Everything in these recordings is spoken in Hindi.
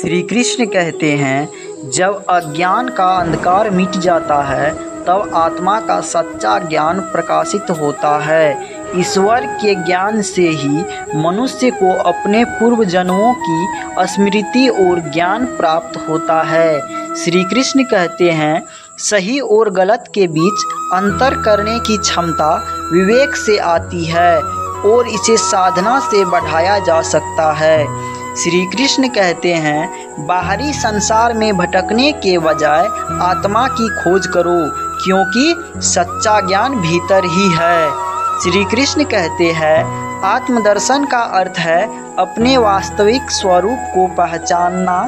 श्री कृष्ण कहते हैं, जब अज्ञान का अंधकार मिट जाता है तब आत्मा का सच्चा ज्ञान प्रकाशित होता है। ईश्वर के ज्ञान से ही मनुष्य को अपने पूर्व जन्मों की स्मृति और ज्ञान प्राप्त होता है। श्री कृष्ण कहते हैं, सही और गलत के बीच अंतर करने की क्षमता विवेक से आती है और इसे साधना से बढ़ाया जा सकता है। श्री कृष्ण कहते हैं, बाहरी संसार में भटकने के बजाय आत्मा की खोज करो, क्योंकि सच्चा ज्ञान भीतर ही है। श्री कृष्ण कहते हैं, आत्मदर्शन का अर्थ है अपने वास्तविक स्वरूप को पहचानना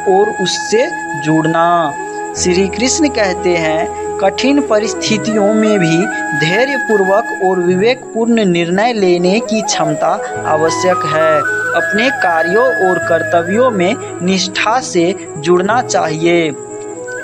और उससे जुड़ना। श्री कृष्ण कहते हैं, कठिन परिस्थितियों में भी धैर्यपूर्वक और विवेकपूर्ण निर्णय लेने की क्षमता आवश्यक है। अपने कार्यों और कर्तव्यों में निष्ठा से जुड़ना चाहिए,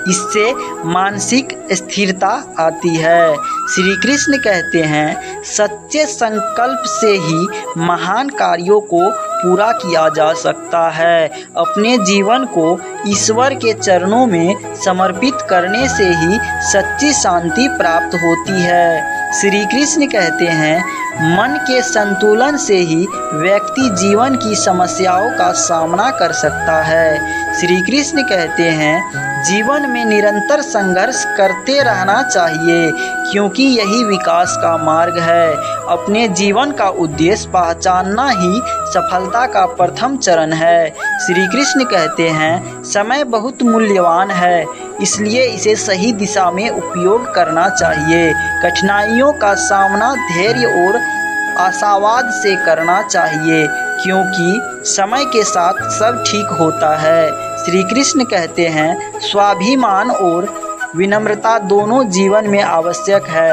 इससे मानसिक स्थिरता आती है। श्री कृष्ण कहते हैं, सच्चे संकल्प से ही महान कार्यों को पूरा किया जा सकता है। अपने जीवन को ईश्वर के चरणों में समर्पित करने से ही सच्ची शांति प्राप्त होती है। श्री कृष्ण कहते हैं, मन के संतुलन से ही व्यक्ति जीवन की समस्याओं का सामना कर सकता है। श्री कृष्ण कहते हैं, जीवन में निरंतर संघर्ष करते रहना चाहिए, क्योंकि यही विकास का मार्ग है। अपने जीवन का उद्देश्य पहचानना ही सफलता का प्रथम चरण है। श्री कृष्ण कहते हैं, समय बहुत मूल्यवान है, इसलिए इसे सही दिशा में उपयोग करना चाहिए। कठिनाइयों का सामना धैर्य और आशावाद से करना चाहिए, क्योंकि समय के साथ सब ठीक होता है। श्री कृष्ण कहते हैं, स्वाभिमान और विनम्रता दोनों जीवन में आवश्यक है,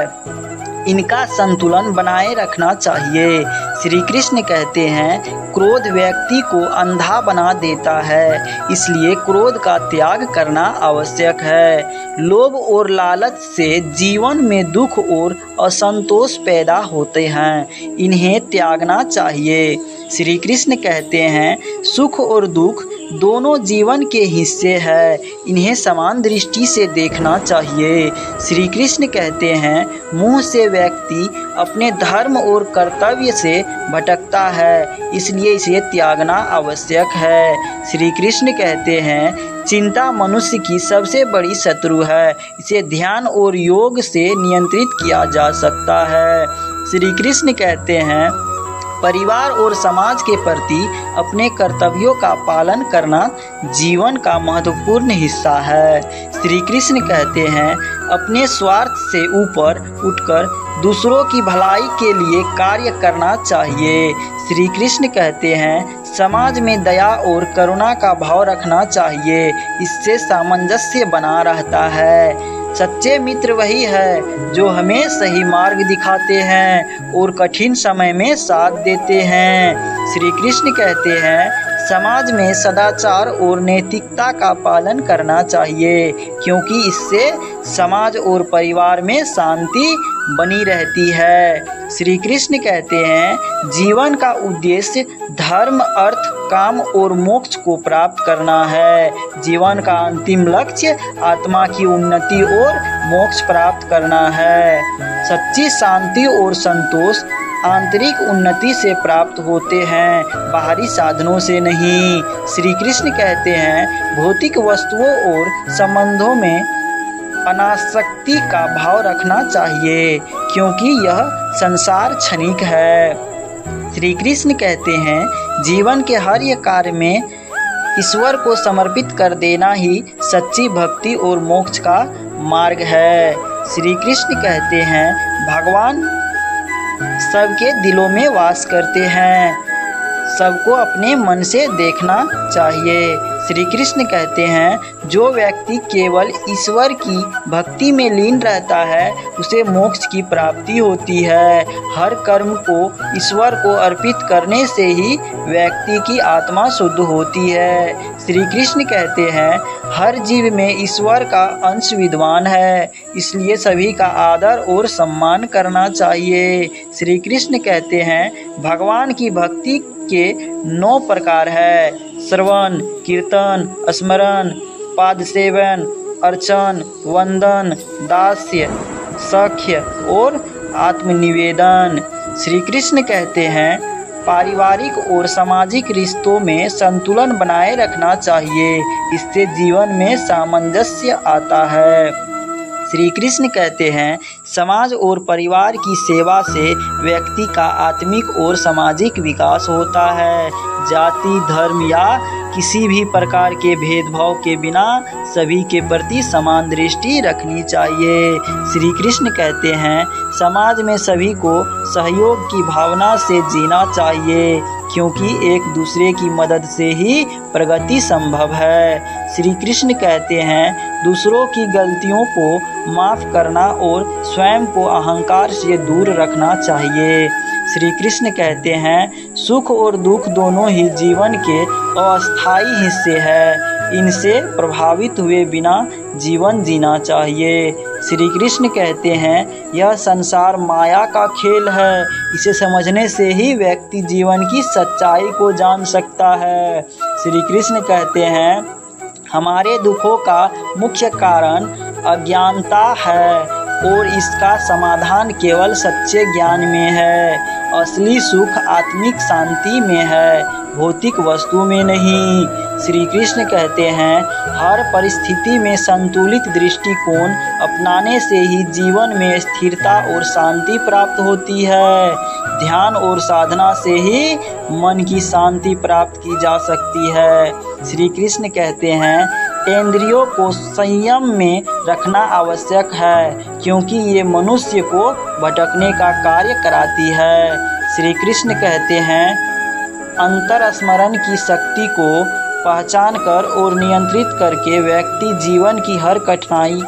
इनका संतुलन बनाए रखना चाहिए। श्री कृष्ण कहते हैं, क्रोध व्यक्ति को अंधा बना देता है, इसलिए क्रोध का त्याग करना आवश्यक है। लोभ और लालच से जीवन में दुख और असंतोष पैदा होते हैं, इन्हें त्यागना चाहिए। श्री कृष्ण कहते हैं, सुख और दुख दोनों जीवन के हिस्से हैं, इन्हें समान दृष्टि से देखना चाहिए। श्री कृष्ण कहते हैं, मुँह से व्यक्ति अपने धर्म और कर्तव्य से भटकता है, इसलिए इसे त्यागना आवश्यक है। श्री कृष्ण कहते हैं, चिंता मनुष्य की सबसे बड़ी शत्रु है, इसे ध्यान और योग से नियंत्रित किया जा सकता है। श्री कृष्ण कहते हैं, परिवार और समाज के प्रति अपने कर्तव्यों का पालन करना जीवन का महत्वपूर्ण हिस्सा है। श्री कृष्ण कहते हैं, अपने स्वार्थ से ऊपर उठकर दूसरों की भलाई के लिए कार्य करना चाहिए। श्री कृष्ण कहते हैं, समाज में दया और करुणा का भाव रखना चाहिए, इससे सामंजस्य बना रहता है। सच्चे मित्र वही है जो हमें सही मार्ग दिखाते हैं और कठिन समय में साथ देते हैं। श्री कृष्ण कहते हैं, समाज में सदाचार और नैतिकता का पालन करना चाहिए, क्योंकि इससे समाज और परिवार में शांति बनी रहती है। श्री कृष्ण कहते हैं, जीवन का उद्देश्य धर्म, अर्थ, काम और मोक्ष को प्राप्त करना है। जीवन का अंतिम लक्ष्य आत्मा की उन्नति और मोक्ष प्राप्त करना है। सच्ची शांति और संतोष आंतरिक उन्नति से प्राप्त होते हैं, बाहरी साधनों से नहीं। श्री कृष्ण कहते हैं, भौतिक वस्तुओं और संबंधों में अनासक्ति का भाव रखना चाहिए, क्योंकि यह संसार क्षणिक है। श्री कृष्ण कहते हैं, जीवन के हर एक कार्य में ईश्वर को समर्पित कर देना ही सच्ची भक्ति और मोक्ष का मार्ग है। श्री कृष्ण कहते हैं, भगवान सबके दिलों में वास करते हैं, सबको अपने मन से देखना चाहिए। श्री कृष्ण कहते हैं, जो व्यक्ति केवल ईश्वर की भक्ति में लीन रहता है, उसे मोक्ष की प्राप्ति होती है। हर कर्म को ईश्वर को अर्पित करने से ही व्यक्ति की आत्मा शुद्ध होती है। श्री कृष्ण कहते हैं, हर जीव में ईश्वर का अंश विद्यमान है, इसलिए सभी का आदर और सम्मान करना चाहिए। श्री कृष्ण कहते हैं, भगवान की भक्ति के 9 प्रकार है। श्रवण, कीर्तन, स्मरण, पाद सेवन, अर्चन, वंदन, दास्य, सख्य और आत्मनिवेदन। श्री कृष्ण कहते हैं पारिवारिक और सामाजिक रिश्तों में संतुलन बनाए रखना चाहिए, इससे जीवन में सामंजस्य आता है। श्री कृष्ण कहते हैं समाज और परिवार की सेवा से व्यक्ति का आत्मिक और सामाजिक विकास होता है। जाति, धर्म या किसी भी प्रकार के भेदभाव के बिना सभी के प्रति समान दृष्टि रखनी चाहिए। श्री कृष्ण कहते हैं समाज में सभी को सहयोग की भावना से जीना चाहिए, क्योंकि एक दूसरे की मदद से ही प्रगति संभव है। श्री कृष्ण कहते हैं दूसरों की गलतियों को माफ़ करना और स्वयं को अहंकार से दूर रखना चाहिए। श्री कृष्ण कहते हैं सुख और दुख दोनों ही जीवन के अस्थायी हिस्से हैं, इनसे प्रभावित हुए बिना जीवन जीना चाहिए। श्री कृष्ण कहते हैं यह संसार माया का खेल है, इसे समझने से ही व्यक्ति जीवन की सच्चाई को जान सकता है। श्री कृष्ण कहते हैं हमारे दुखों का मुख्य कारण अज्ञानता है और इसका समाधान केवल सच्चे ज्ञान में है। असली सुख आत्मिक शांति में है, भौतिक वस्तु में नहीं। श्री कृष्ण कहते हैं हर परिस्थिति में संतुलित दृष्टिकोण अपनाने से ही जीवन में स्थिरता और शांति प्राप्त होती है। ध्यान और साधना से ही मन की शांति प्राप्त की जा सकती है। श्री कृष्ण कहते हैं इंद्रियों को संयम में रखना आवश्यक है, क्योंकि ये मनुष्य को भटकने का कार्य कराती है। श्री कृष्ण कहते हैं अंतर स्मरण की शक्ति को पहचान कर और नियंत्रित करके व्यक्ति जीवन की हर कठिनाई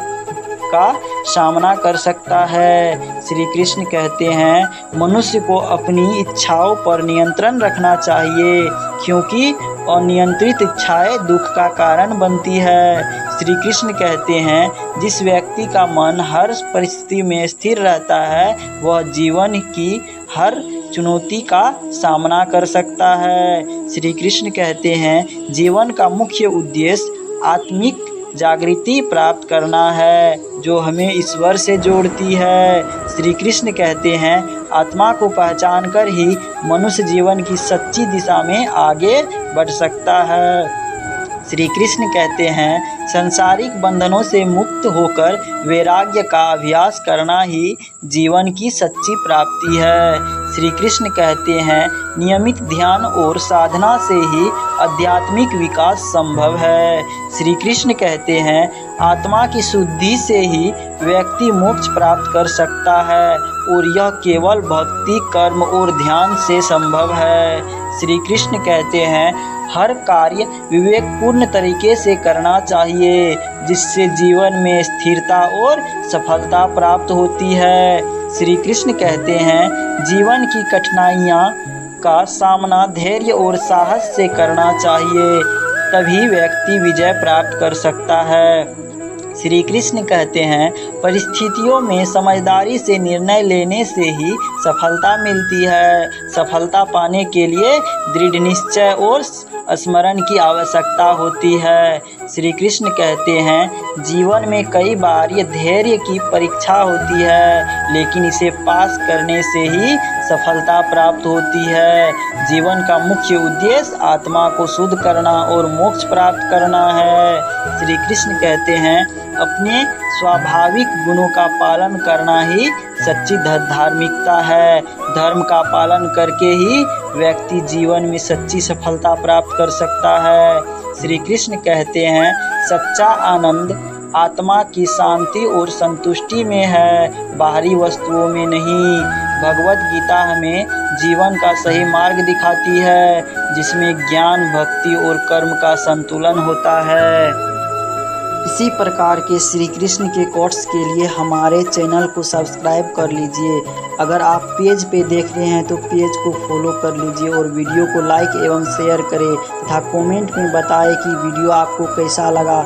का सामना कर सकता है। श्री कृष्ण कहते हैं मनुष्य को अपनी इच्छाओं पर नियंत्रण रखना चाहिए, क्योंकि अनियंत्रित इच्छाएं दुख का कारण बनती है। श्री कृष्ण कहते हैं जिस व्यक्ति का मन हर परिस्थिति में स्थिर रहता है वह जीवन की हर चुनौती का सामना कर सकता है। श्री कृष्ण कहते हैं जीवन का मुख्य उद्देश्य आत्मिक जागृति प्राप्त करना है, जो हमें ईश्वर से जोड़ती है। श्री कृष्ण कहते हैं आत्मा को पहचान कर ही मनुष्य जीवन की सच्ची दिशा में आगे बढ़ सकता है। श्री कृष्ण कहते हैं सांसारिक बंधनों से मुक्त होकर वैराग्य का अभ्यास करना ही जीवन की सच्ची प्राप्ति है। श्री कृष्ण कहते हैं नियमित ध्यान और साधना से ही आध्यात्मिक विकास संभव है। श्री कृष्ण कहते हैं आत्मा की शुद्धि से ही व्यक्ति मोक्ष प्राप्त कर सकता है और यह केवल भक्ति, कर्म और ध्यान से संभव है। श्री कृष्ण कहते हैं हर कार्य विवेकपूर्ण तरीके से करना चाहिए, जिससे जीवन में स्थिरता और सफलता प्राप्त होती है। श्री कृष्ण कहते हैं जीवन की कठिनाइयाँ का सामना धैर्य और साहस से करना चाहिए, तभी व्यक्ति विजय प्राप्त कर सकता है। श्री कृष्ण कहते हैं परिस्थितियों में समझदारी से निर्णय लेने से ही सफलता मिलती है। सफलता पाने के लिए दृढ़ निश्चय और स्मरण की आवश्यकता होती है। श्री कृष्ण कहते हैं जीवन में कई बार ये धैर्य की परीक्षा होती है, लेकिन इसे पास करने से ही सफलता प्राप्त होती है। जीवन का मुख्य उद्देश्य आत्मा को शुद्ध करना और मोक्ष प्राप्त करना है। श्री कृष्ण कहते हैं अपने स्वाभाविक गुणों का पालन करना ही सच्ची धार्मिकता है। धर्म का पालन करके ही व्यक्ति जीवन में सच्ची सफलता प्राप्त कर सकता है। श्री कृष्ण कहते हैं सच्चा आनंद आत्मा की शांति और संतुष्टि में है, बाहरी वस्तुओं में नहीं। भगवत गीता हमें जीवन का सही मार्ग दिखाती है, जिसमें ज्ञान, भक्ति और कर्म का संतुलन होता है। इसी प्रकार के श्री कृष्ण के कोट्स के लिए हमारे चैनल को सब्सक्राइब कर लीजिए। अगर आप पेज पे देख रहे हैं तो पेज को फॉलो कर लीजिए और वीडियो को लाइक एवं शेयर करें तथा कमेंट में बताएं कि वीडियो आपको कैसा लगा।